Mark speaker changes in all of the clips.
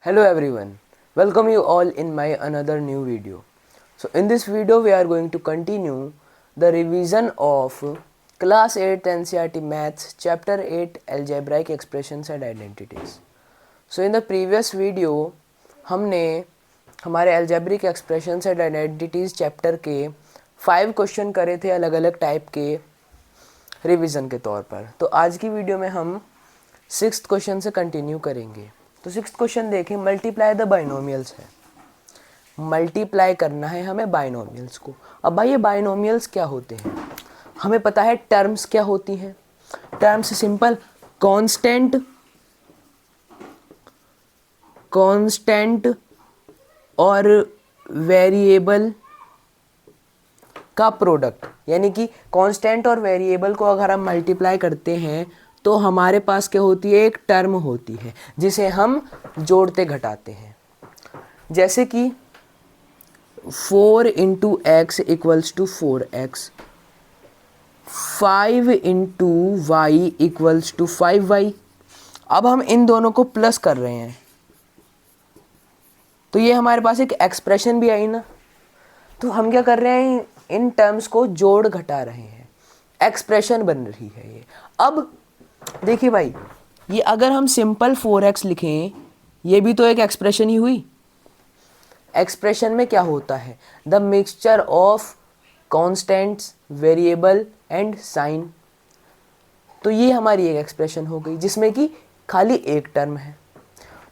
Speaker 1: Hello everyone, welcome you all in my another new video. So in this video we are going to continue the revision of class 8 NCERT Maths chapter 8 algebraic expressions and identities. So in the previous video हमने हमारे algebraic expressions and identities chapter के 5 question करे थे अलग अलग type के revision के तौर पर। तो आज की वीडियो में हम 6th क्वेश्चन से कंटिन्यू करेंगे। तो 6th क्वेश्चन देखें, मल्टीप्लाई द बाइनोमियल्स है, मल्टीप्लाई करना है हमें बाइनोमियल्स को। अब भाई ये बाइनोमियल्स क्या होते हैं, हमें पता है टर्म्स क्या होती हैं। टर्म्स सिंपल कांस्टेंट और वेरिएबल का प्रोडक्ट, यानी कि कांस्टेंट और वेरिएबल को अगर हम मल्टीप्लाई करते हैं तो हमारे पास क्या होती है, एक टर्म होती है जिसे हम जोड़ते घटाते हैं। जैसे कि 4 into X equals to 4x, 5 into Y equals to 5y। अब हम इन दोनों को प्लस कर रहे हैं तो ये हमारे पास एक एक्सप्रेशन भी आई ना। तो हम क्या कर रहे हैं, इन टर्म्स को जोड़ घटा रहे हैं, एक्सप्रेशन बन रही है ये। अब देखिए भाई, ये अगर हम सिंपल 4x लिखें, ये भी तो एक एक्सप्रेशन ही हुई। एक्सप्रेशन में क्या होता है, the mixture of constants, variable and sign. तो ये हमारी एक एक्सप्रेशन हो गई जिसमें कि खाली एक टर्म है।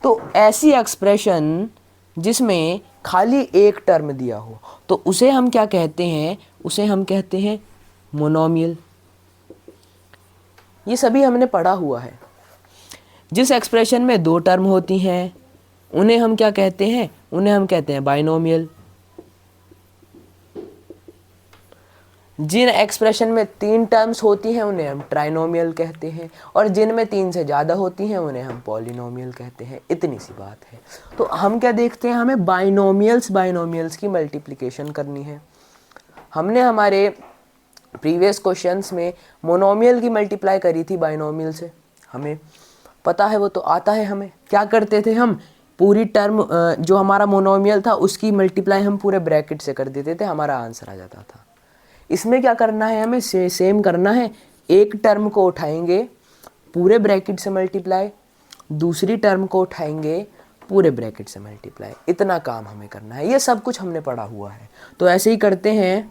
Speaker 1: तो ऐसी एक्सप्रेशन जिसमें खाली एक टर्म दिया हो तो उसे हम क्या कहते हैं, उसे हम कहते हैं मोनोमियल। ये सभी हमने पढ़ा हुआ है। जिस एक्सप्रेशन में दो टर्म होती हैं उन्हें हम क्या कहते हैं, उन्हें हम कहते हैं बाइनोमियल। जिन एक्सप्रेशन में 3 टर्म्स होती हैं उन्हें हम ट्राइनोमियल कहते हैं, और जिनमें 3 से ज़्यादा होती हैं उन्हें हम पॉलिनोमियल कहते हैं। इतनी सी बात है। तो हम क्या देखते हैं, हमें बाइनोमियल्स की मल्टीप्लिकेशन करनी है। हमने हमारे प्रीवियस क्वेश्चंस में मोनोमियल की मल्टीप्लाई करी थी बाइनोमियल से, हमें पता है, वो तो आता है। हमें क्या करते थे, हम पूरी टर्म जो हमारा मोनोमियल था उसकी मल्टीप्लाई हम पूरे ब्रैकेट से कर देते थे, हमारा आंसर आ जाता था। इसमें क्या करना है, हमें सेम करना है। एक टर्म को उठाएंगे पूरे ब्रैकेट से मल्टीप्लाई, दूसरी टर्म को उठाएंगे पूरे ब्रैकेट से मल्टीप्लाई। इतना काम हमें करना है, ये सब कुछ हमने पढ़ा हुआ है। तो ऐसे ही करते हैं,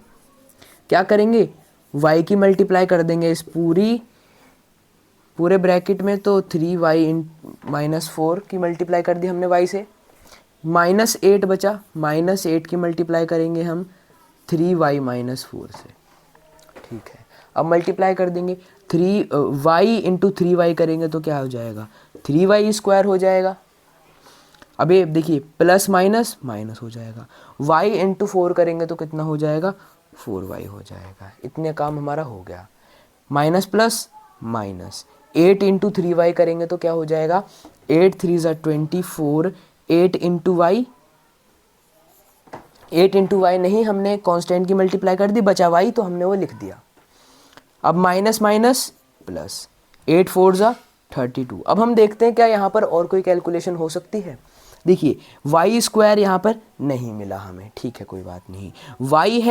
Speaker 1: क्या करेंगे, y की मल्टीप्लाई कर देंगे इस पूरे ब्रैकेट में। तो 3y माइनस 4 की मल्टीप्लाई कर दी हमने y से, -8 बचा, -8 की मल्टीप्लाई करेंगे हम 3y माइनस 4 से। ठीक है, अब मल्टीप्लाई कर देंगे 3y इंटू 3y करेंगे तो क्या हो जाएगा, 3y स्क्वायर हो जाएगा। अब ये देखिए प्लस माइनस माइनस हो जाएगा, y इंटू 4 करेंगे तो कितना हो जाएगा, 4y हो जाएगा। इतने काम हमारा हो गया। Minus plus minus, 8 into 3y करेंगे तो क्या हो जाएगा, 8 3 ज़ा 24, 8 इंटू वाई, 8 इंटू वाई नहीं, हमने कांस्टेंट की मल्टीप्लाई कर दी, बचा y तो हमने वो लिख दिया। अब माइनस माइनस प्लस, 8 4 ज़ा 32। अब हम देखते हैं क्या यहाँ पर और कोई कैलकुलेशन हो सकती है। देखिए y स्क्वायर यहाँ पर नहीं मिला हमें, ठीक है कोई बात नहीं, y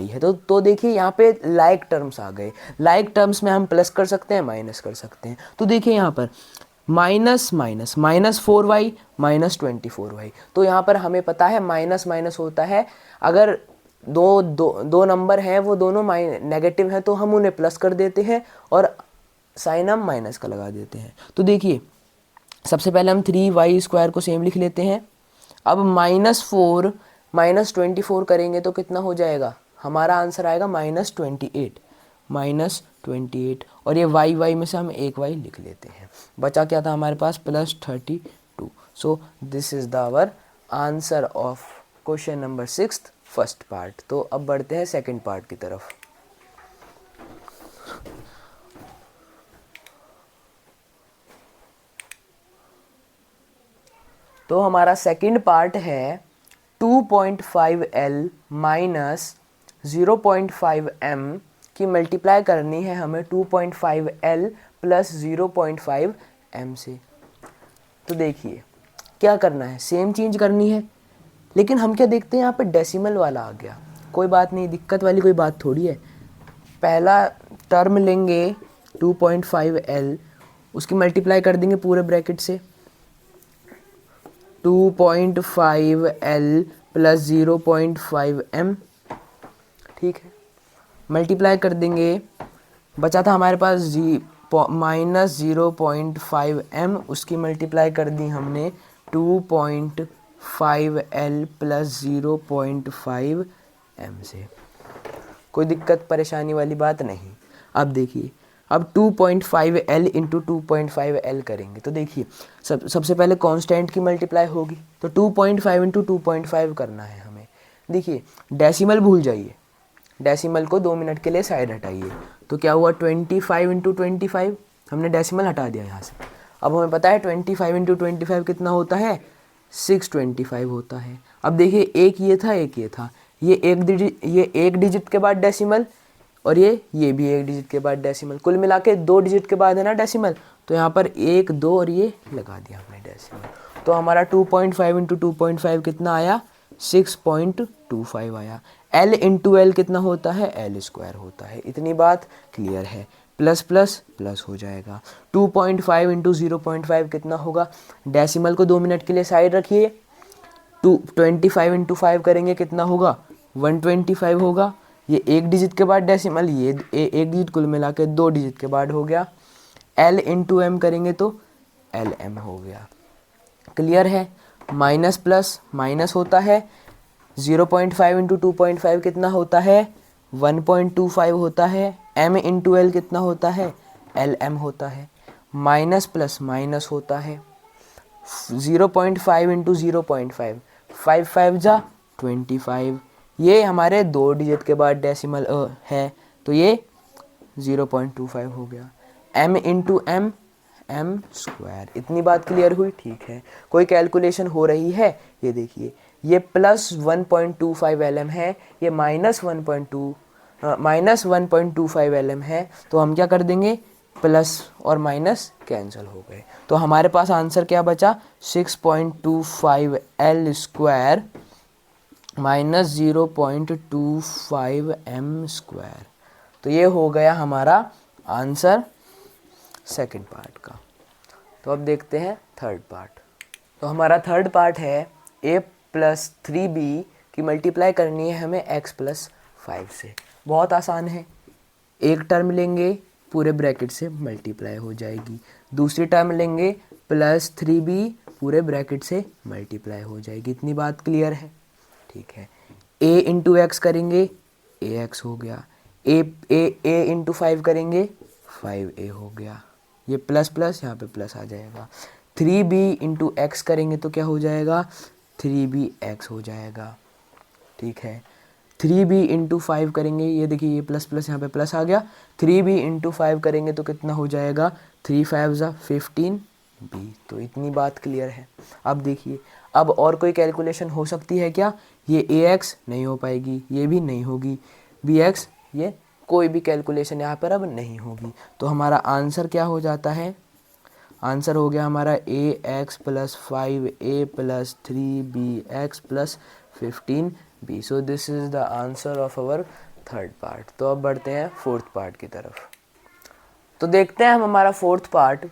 Speaker 1: है तो देखिए यहाँ पे लाइक टर्म्स आ गए। लाइक टर्म्स में हम प्लस कर सकते हैं, माइनस कर सकते हैं। तो देखिए यहाँ पर minus minus minus 4y minus 24y। तो यहाँ पर हमें पता है माइनस माइनस होता है, अगर दो नंबर हैं वो दोनों नेगेटिव हैं तो हम उन्हें प्लस कर देते हैं और साइन हम माइनस का लगा देते हैं। तो देखिए सबसे पहले हम 3y स्क्वायर को सेम लिख लेते हैं। अब -4 माइनस 24 करेंगे तो कितना हो जाएगा, हमारा आंसर आएगा -28 और ये y में से हम एक y लिख लेते हैं। बचा क्या था हमारे पास, +32। So this is the our answer of question number 6 first part. तो अब बढ़ते हैं सेकंड पार्ट की तरफ। तो हमारा सेकंड पार्ट है 2.5L माइनस 0.5M की मल्टीप्लाई करनी है हमें 2.5L प्लस 0.5M से। तो देखिए क्या करना है, सेम चीज़ करनी है, लेकिन हम क्या देखते हैं यहाँ पे डेसिमल वाला आ गया। कोई बात नहीं, दिक्कत वाली कोई बात थोड़ी है। पहला टर्म लेंगे 2.5L, उसकी मल्टीप्लाई कर देंगे पूरे ब्रैकेट से 2.5L प्लस 0.5M, ठीक है। मल्टीप्लाई कर देंगे, बचा था हमारे पास माइनस 0.5M, उसकी मल्टीप्लाई कर दी हमने 2.5L प्लस 0.5M से। कोई दिक्कत परेशानी वाली बात नहीं। अब देखिए, अब 2.5L इंटू 2.5L करेंगे तो देखिए सबसे पहले कांस्टेंट की मल्टीप्लाई होगी, तो 2.5 इंटू 2.5 करना है हमें। देखिए डेसिमल भूल जाइए, डेसिमल को 2 मिनट के लिए साइड हटाइए, तो क्या हुआ 25 इंटू 25, हमने डेसिमल हटा दिया यहाँ से। अब हमें पता है 25 इंटू 25 कितना होता है, 625 होता है। अब देखिए एक ये था, एक ये था, ये एक डिजिट के बाद डेसिमल, और ये भी एक डिजिट के बाद डेसिमल, कुल मिला के 2 डिजिट के बाद है ना डेसिमल, तो यहाँ पर 1 2 और ये लगा दिया हमने डेसिमल। तो हमारा 2.5 इंटू 2.5 कितना आया, 6.25 आया। L इंटू L कितना होता है, L स्क्वायर होता है। इतनी बात क्लियर है, प्लस प्लस प्लस हो जाएगा। 2.5 इंटू 0.5 कितना होगा, डेसिमल को 2 मिनट के लिए साइड रखिए, 25 इंटू 5 करेंगे कितना होगा, 125 होगा। ये एक डिजिट के बाद डेसिमल, ये एक डिजिट, कुल मिला के 2 डिजिट के बाद हो गया। L इंटू M करेंगे तो LM हो गया। क्लियर है, माइनस प्लस माइनस होता है, 0.5 इंटू 2.5 कितना होता है, 1.25 होता है। M इंटू L कितना होता है, LM होता है। माइनस प्लस माइनस होता है, 0.5 इंटू 0.5, 5 5 जा 25, ये हमारे 2 डिजिट के बाद डेसिमल है, तो ये 0.25 हो गया। M into M, M square. इतनी बात क्लियर हुई, ठीक है। कोई कैलकुलेशन हो रही है, ये देखिए, ये प्लस 1.25 LM है, ये माइनस 1.25 LM है, तो हम क्या कर देंगे, प्लस और माइनस कैंसिल हो गए, तो हमारे पास आंसर क्या बचा, 6.25 L square minus 0.25 M square. तो ये हो गया हमारा आंसर सेकंड पार्ट का। तो अब देखते हैं थर्ड पार्ट। तो हमारा थर्ड पार्ट है a प्लस 3b की मल्टीप्लाई करनी है हमें x प्लस 5 से। बहुत आसान है, एक टर्म लेंगे पूरे ब्रैकेट से मल्टीप्लाई हो जाएगी, दूसरी टर्म लेंगे प्लस 3b पूरे ब्रैकेट से मल्टीप्लाई हो जाएगी। इतनी बात क्लियर है, ठीक है। a इंटू एक्स करेंगे ax हो गया, a इंटू 5 करेंगे 5a हो गया, ये प्लस प्लस यहाँ पे प्लस आ जाएगा। 3b इंटू एक्स करेंगे तो क्या हो जाएगा, 3bx हो जाएगा, ठीक है। 3b इंटू 5 करेंगे, ये देखिए ये प्लस प्लस यहाँ पे प्लस आ गया, 3b इंटू 5 करेंगे तो कितना हो जाएगा, 3 5 15b। तो इतनी बात क्लियर है। अब देखिए, अब और कोई कैलकुलेशन हो सकती है क्या, ये ax नहीं हो पाएगी, ये भी नहीं होगी, bx, ये कोई भी कैलकुलेशन यहाँ पर अब नहीं होगी। तो हमारा आंसर क्या हो जाता है, आंसर हो गया हमारा ax plus 5a plus 3bx plus 15b। So this is the answer of our third part. तो अब बढ़ते हैं फोर्थ पार्ट की तरफ। तो देखते हैं हम हमारा फोर्थ पार्ट।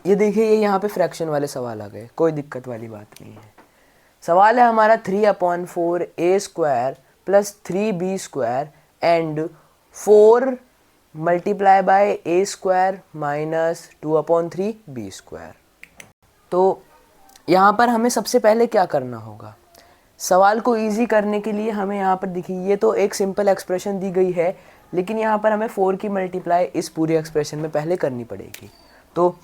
Speaker 1: ये देखिए, ये यहाँ पे फ्रैक्शन वाले सवाल आ गए, कोई दिक्कत वाली बात नहीं है। सवाल है हमारा 3/4a square plus 3b square and 4 multiply by a square minus 2/3b square. तो यहाँ पर हमें सबसे पहले क्या करना होगा, सवाल को इजी करने के लिए हमें यहाँ पर देखिए, ये तो एक सिंपल एक्सप्रेशन दी गई है, लेकिन यहाँ पर हमें 4 की मल्टीप्लाई इस पूरी एक्सप्रेशन में पहले करनी पड़ेगी। तो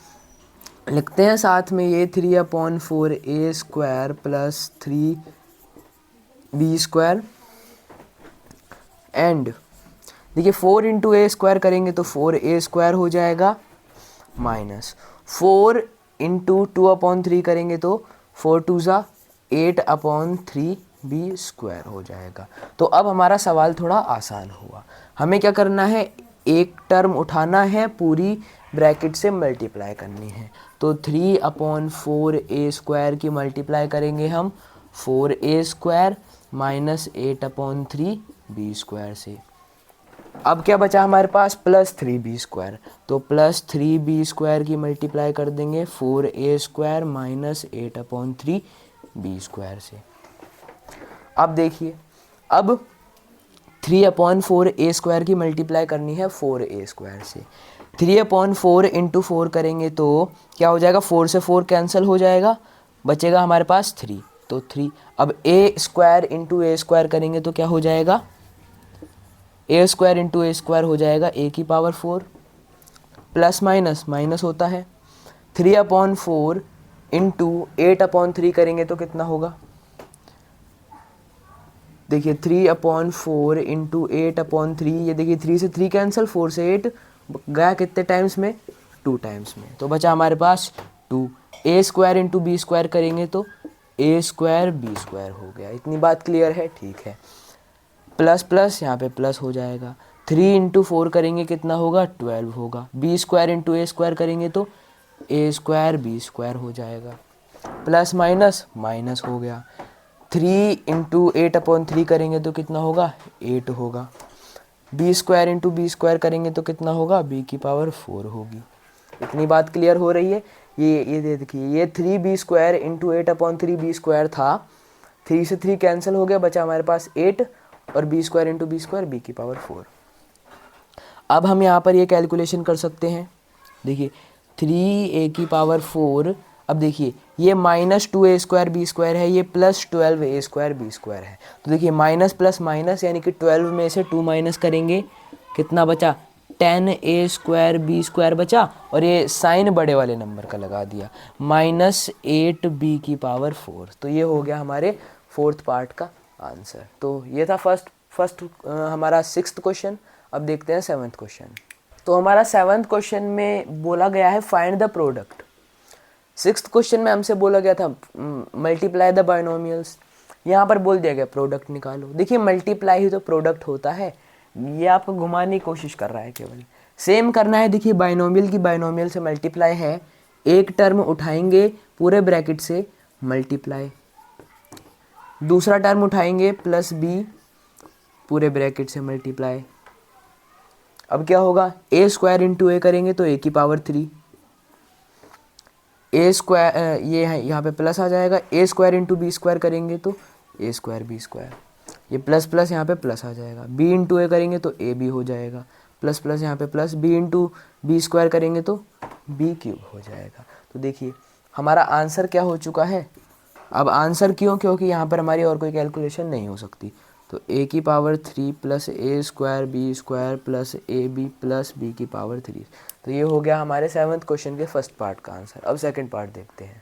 Speaker 1: लिखते हैं साथ में ये 3/4a square plus 3b square and देखिए 4 इंटू ए स्क्वायर करेंगे तो 4a स्क्वायर हो जाएगा, माइनस 4 इंटू 2/3 करेंगे तो 4 2 ज़ा 8/3b स्क्वायर हो जाएगा। तो अब हमारा सवाल थोड़ा आसान हुआ। हमें क्या करना है, एक टर्म उठाना है, पूरी ब्रैकेट से मल्टीप्लाई करनी है। तो 3/4 a² की मल्टीप्लाई करेंगे हम 4a² माइनस 8/3 b² से। अब क्या बचा हमारे पास, प्लस 3b²। तो प्लस 3b² की मल्टीप्लाई कर देंगे 4a² माइनस 8/3 b² से। अब देखिए, अब 3/4 a² की मल्टीप्लाई करनी है 4a² से। 3/4 इंटू 4 करेंगे तो क्या हो जाएगा, 4 से 4 कैंसिल हो जाएगा, बचेगा हमारे पास 3। तो 3, अब a² इंटू a² करेंगे तो क्या हो जाएगा, a² इंटू a² हो जाएगा a⁴, प्लस माइनस माइनस होता है। 3/4 इंटू 8/3 करेंगे तो कितना होगा, देखिए 3/4 इंटू 8/3, ये देखिए 3 से 3 कैंसिल, 4 से 8 गया कितने टाइम्स में, 2 टाइम्स में, तो बचा हमारे पास 2। a² इंटू b² करेंगे तो a² b² हो गया। इतनी बात क्लियर है, ठीक है। प्लस प्लस यहाँ पे प्लस हो जाएगा। 3 इंटू 4 करेंगे कितना होगा, 12 होगा। b² इंटू a² करेंगे तो a² b² हो जाएगा। प्लस माइनस माइनस हो गया। 3 इंटू 8/3 करेंगे तो कितना होगा, 8 होगा। b² इंटू b² करेंगे तो कितना होगा, b⁴ होगी। इतनी बात क्लियर हो रही है। ये देखिए, ये 3b² इंटू 8/3 b² था, 3 से 3 कैंसिल हो गया, बचा हमारे पास 8, और b² इंटू b² b⁴। अब हम यहाँ पर ये कैलकुलेशन कर सकते हैं। देखिए 3a⁴, अब देखिए ये -2a² b² है, ये +12a² b² है। तो देखिए माइनस प्लस माइनस, यानी कि 12 में से 2 माइनस करेंगे, कितना बचा, 10a² b² बचा, और ये साइन बड़े वाले नंबर का लगा दिया, -8b⁴। तो ये हो गया हमारे 4th पार्ट का आंसर। तो ये था फर्स्ट हमारा 6th क्वेश्चन। अब देखते हैं 7th क्वेश्चन। तो हमारा 7th क्वेश्चन में बोला गया है find the product. 6th question में हमसे बोला गया था मल्टीप्लाई द बाइनोमियल्स, यहाँ पर बोल दिया गया प्रोडक्ट निकालो। देखिए मल्टीप्लाई ही तो प्रोडक्ट होता है, ये आपको घुमाने की कोशिश कर रहा है केवल। सेम करना है, देखिए बाइनोमियल की बाइनोमियल से मल्टीप्लाई है, एक टर्म उठाएंगे पूरे ब्रैकेट से मल्टीप्लाई, दूसरा टर्म उठाएंगे प्लस b पूरे ब्रैकेट से मल्टीप्लाई। अब क्या होगा, a² इंटू a करेंगे तो a⁴, a², ये है यहाँ पे प्लस आ जाएगा, a² इंटू b² करेंगे तो a² b², ये प्लस प्लस यहाँ पे प्लस आ जाएगा। b इंटू a करेंगे तो ab हो जाएगा, प्लस प्लस यहाँ पे प्लस, b इंटू b² करेंगे तो b³ हो जाएगा। तो देखिए हमारा आंसर क्या हो चुका है। अब आंसर क्यों, क्योंकि यहाँ पर हमारी और कोई कैलकुलेशन नहीं हो सकती। तो a⁴ plus a² b² plus ab plus b⁴। तो ये हो गया हमारे 7th क्वेश्चन के फर्स्ट पार्ट का आंसर। अब सेकंड पार्ट देखते हैं।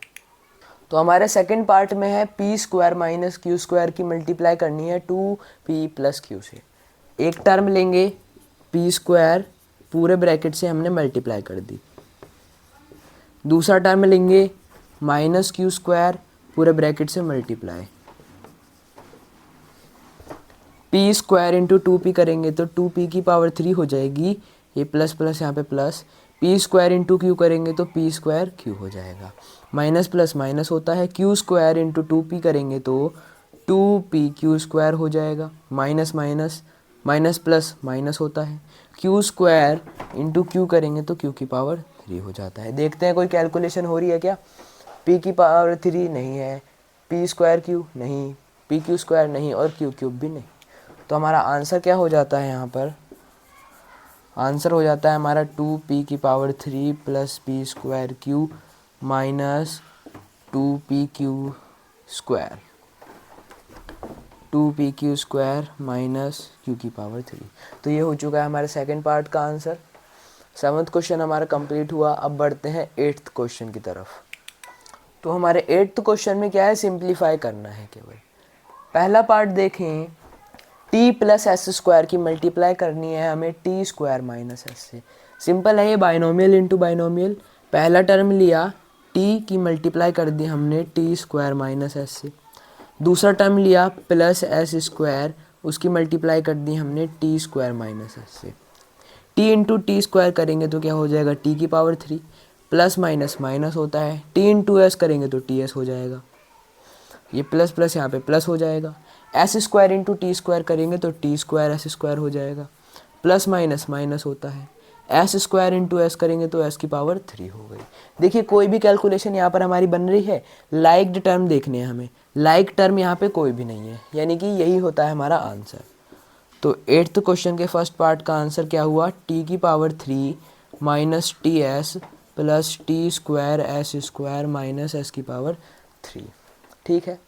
Speaker 1: तो हमारे सेकंड पार्ट में है p² माइनस q² की मल्टीप्लाई करनी है 2p प्लस q से। एक टर्म लेंगे p² पूरे ब्रैकेट से हमने मल्टीप्लाई कर दी, दूसरा टर्म लेंगे माइनस q² पूरे ब्रैकेट से मल्टीप्लाई, p² इंटू 2p करेंगे तो 2p⁴ हो जाएगी, ये प्लस प्लस यहाँ पे प्लस, p² इंटू q करेंगे तो p² q हो जाएगा। माइनस प्लस माइनस होता है, q² इंटू 2p करेंगे तो 2pq² हो जाएगा। Minus minus minus plus minus होता है, q² इंटू q करेंगे तो q⁴ हो जाता है। देखते हैं कोई कैलकुलेशन हो रही है क्या। p⁴ नहीं है, p² q नहीं, pq² नहीं, और q³ भी नहीं। तो हमारा आंसर क्या हो जाता है, यहाँ पर आंसर हो जाता है हमारा 2p⁴ plus p² q minus 2pq² 2pq² minus q⁴। तो ये हो चुका है हमारे सेकंड पार्ट का आंसर। 7th क्वेश्चन हमारा कंप्लीट हुआ। अब बढ़ते हैं 8th क्वेश्चन की तरफ। तो हमारे 8th क्वेश्चन में क्या है, सिंप्लीफाई करना है केवल। पहला पार्ट देखें, t प्लस s² की मल्टीप्लाई करनी है हमें t² माइनस s से। सिंपल है, ये बाइनोमियल इंटू बाइनोमियल। पहला टर्म लिया t की मल्टीप्लाई कर दी हमने t² माइनस s से, दूसरा टर्म लिया प्लस s², उसकी मल्टीप्लाई कर दी हमने t² माइनस s से। t इंटू t² करेंगे तो क्या हो जाएगा t⁴, प्लस माइनस माइनस होता है, टी इंटू एस करेंगे तो टी एस हो जाएगा, ये प्लस प्लस यहाँ पे प्लस हो जाएगा, S square into T square करेंगे तो टी स्क्वायर एस स्क्वायर हो जाएगा, प्लस माइनस माइनस होता है, एस स्क्वायर इंटू एस करेंगे तो एस की पावर 3 हो गई। देखिए कोई भी कैलकुलेशन यहाँ पर हमारी बन रही है, लाइक्ड टर्म देखने हैं हमें, लाइक टर्म यहाँ पे कोई भी नहीं है, यानी कि यही होता है हमारा आंसर। तो 8th क्वेश्चन के फर्स्ट पार्ट का आंसर क्या हुआ, टी की power 3 minus T S plus T square S square minus S की पावर 3। ठीक है,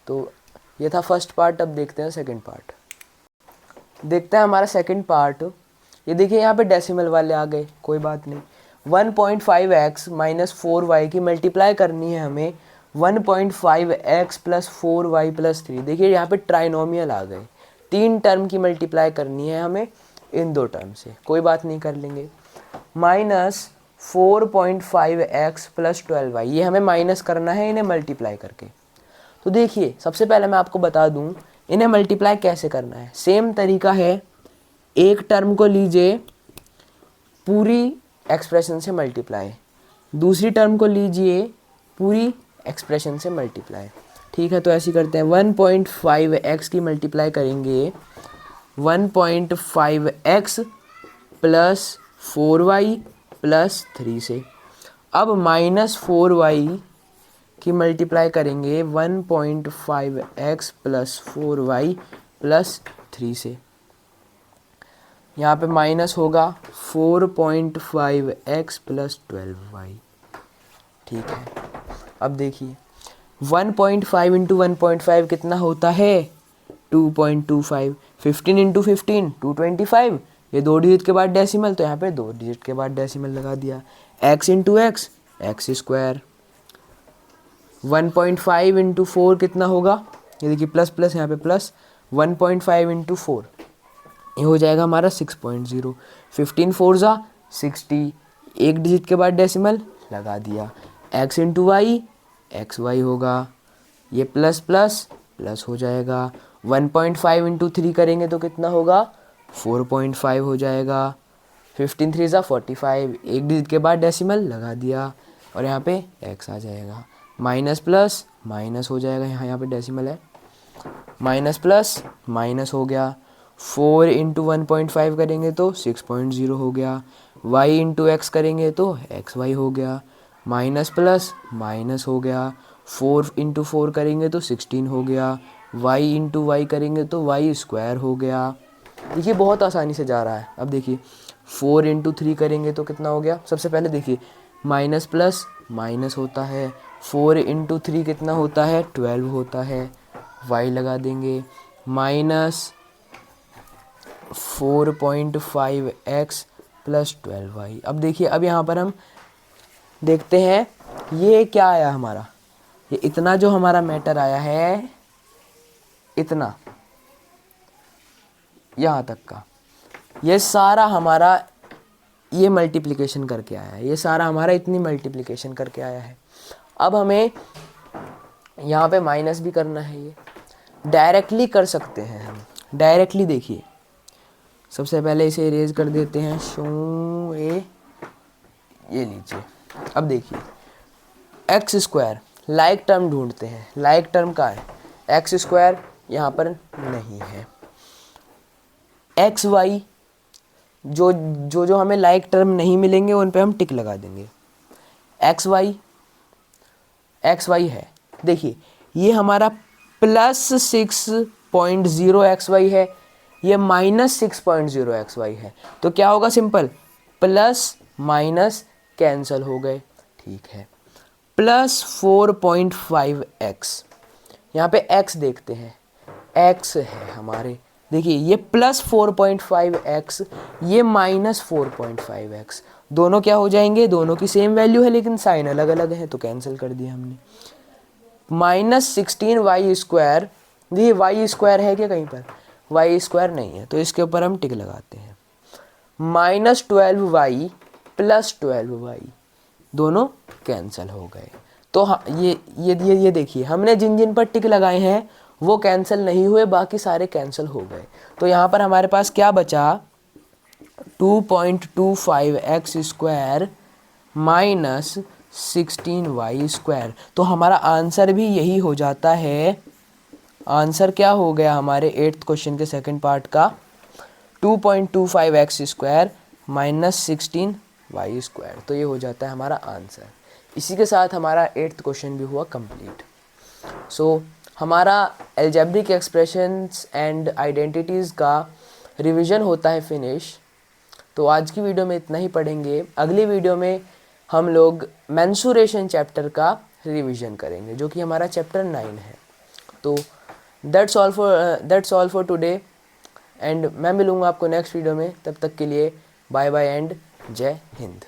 Speaker 1: तो ये था फर्स्ट पार्ट। अब देखते हैं सेकंड पार्ट। देखते हैं हमारा सेकंड पार्ट। ये देखिए यहाँ पे डेसिमल वाले आ गए, कोई बात नहीं। 1.5x माइनस 4y की मल्टीप्लाई करनी है हमें 1.5x प्लस 4y प्लस 3। देखिए यहाँ पे ट्राइनोमियल आ गए, 3 टर्म की मल्टीप्लाई करनी है हमें इन 2 टर्म से, कोई बात नहीं कर लेंगे। माइनस 4.5x प्लस 12y, ये हमें माइनस करना है इन्हें मल्टीप्लाई करके। तो देखिए सबसे पहले मैं आपको बता दूं इन्हें मल्टीप्लाई कैसे करना है। सेम तरीका है, एक टर्म को लीजिए पूरी एक्सप्रेशन से मल्टीप्लाई, दूसरी टर्म को लीजिए पूरी एक्सप्रेशन से मल्टीप्लाई। ठीक है, तो ऐसे करते हैं। 1.5x की मल्टीप्लाई करेंगे 1.5x प्लस 4y प्लस 3 से। अब माइनस 4y की मल्टीप्लाई करेंगे 1.5x प्लस 4y प्लस 3 से। यहाँ पे माइनस होगा 4.5x प्लस 12y। ठीक है, अब देखिए 1.5 इंटू 1.5 कितना होता है, 2.25। 15 इंटू 15 225, ये 2 डिजिट के बाद डेसिमल, तो यहाँ पे 2 डिजिट के बाद डेसिमल लगा दिया। x into x x square. 1.5 into 4 कितना होगा, ये देखिए प्लस प्लस यहाँ पे प्लस, 1.5 इंटू 4 ये हो जाएगा हमारा 6.0। 15 4 ज़ा 60, 1 डिजिट के बाद डेसिमल लगा दिया। x into Y X Y होगा, ये प्लस प्लस प्लस हो जाएगा। 1.5 इंटू 3 करेंगे तो कितना होगा, 4.5 हो जाएगा। 15 3 ज़ा 45, 1 डिजिट के बाद डेसिमल लगा दिया और यहाँ पे x आ जाएगा। माइनस प्लस माइनस हो जाएगा, यहाँ पे डेसिमल है, माइनस प्लस माइनस हो गया। 4 इंटू 1.5 करेंगे तो 6.0 हो गया। y इंटू एक्स करेंगे तो एक्स वाई हो गया, माइनस प्लस माइनस हो गया। 4 इंटू 4 करेंगे तो 16 हो गया। y इंटू वाई करेंगे तो y स्क्वायर हो गया। देखिए बहुत आसानी से जा रहा है। अब देखिए 4 इंटू 3 करेंगे तो कितना हो गया, सबसे पहले देखिए माइनस प्लस माइनस होता है। 4 इंटू 3 कितना होता है, 12 होता है। y लगा देंगे माइनस 4.5x प्लस 12y। अब देखिए अब यहाँ पर हम देखते हैं ये क्या आया हमारा, ये इतना जो हमारा मैटर आया है, इतना यहाँ तक का, ये सारा हमारा ये मल्टीप्लिकेशन करके आया है, ये सारा हमारा इतनी मल्टीप्लिकेशन करके आया है। अब हमें यहाँ पे माइनस भी करना है, ये डायरेक्टली कर सकते हैं हम डायरेक्टली। देखिए सबसे पहले इसे इरेज कर देते हैं, शो ये लीजिए। अब देखिए एक्स स्क्वायर, लाइक टर्म ढूंढते हैं, लाइक टर्म का है एक्स स्क्वायर, यहाँ पर नहीं है। एक्स वाई जो हमें लाइक टर्म नहीं मिलेंगे उन पे हम टिक लगा देंगे। एक्स वाई है, देखिए ये हमारा प्लस 6.0 एक्स वाई है, ये माइनस 6.0 एक्स वाई है। तो क्या होगा, सिंपल प्लस माइनस कैंसल हो गए। ठीक है, प्लस 4.5 एक्स, यहाँ पे x देखते हैं, x है हमारे, देखिए ये प्लस 4.5 एक्स, ये माइनस 4.5 एक्स, दोनों क्या हो जाएंगे, दोनों की सेम वैल्यू है लेकिन साइन अलग अलग है, तो कैंसिल कर दिया हमने। माइनस 16 वाई स्क्वायर, ये वाई स्क्वायर है क्या कहीं पर, वाई स्क्वायर नहीं है, तो इसके ऊपर हम टिक लगाते हैं। माइनस 12 वाई प्लस 12 वाई, दोनों कैंसिल हो गए। तो हाँ, ये देखिए हमने जिन जिन पर टिक लगाए हैं वो कैंसिल नहीं हुए, बाकी सारे कैंसिल हो गए। तो यहाँ पर हमारे पास क्या बचा, 2.25 एक्स स्क्वायर माइनस 16y²। तो हमारा आंसर भी यही हो जाता है। आंसर क्या हो गया हमारे 8th क्वेश्चन के सेकंड पार्ट का, 2.25x² माइनस 16y²। तो ये हो जाता है हमारा आंसर। इसी के साथ हमारा 8th क्वेश्चन भी हुआ कंप्लीट। सो हमारा एल्जेब्रिक एक्सप्रेशंस एंड आइडेंटिटीज़ का रिवीजन होता है फिनिश। तो आज की वीडियो में इतना ही पढ़ेंगे। अगली वीडियो में हम लोग मेंसुरेशन चैप्टर का रिवीजन करेंगे, जो कि हमारा चैप्टर 9 है। तो that's all for today, and मैं मिलूँगा आपको नेक्स्ट वीडियो में। तब तक के लिए बाय बाय एंड जय हिंद।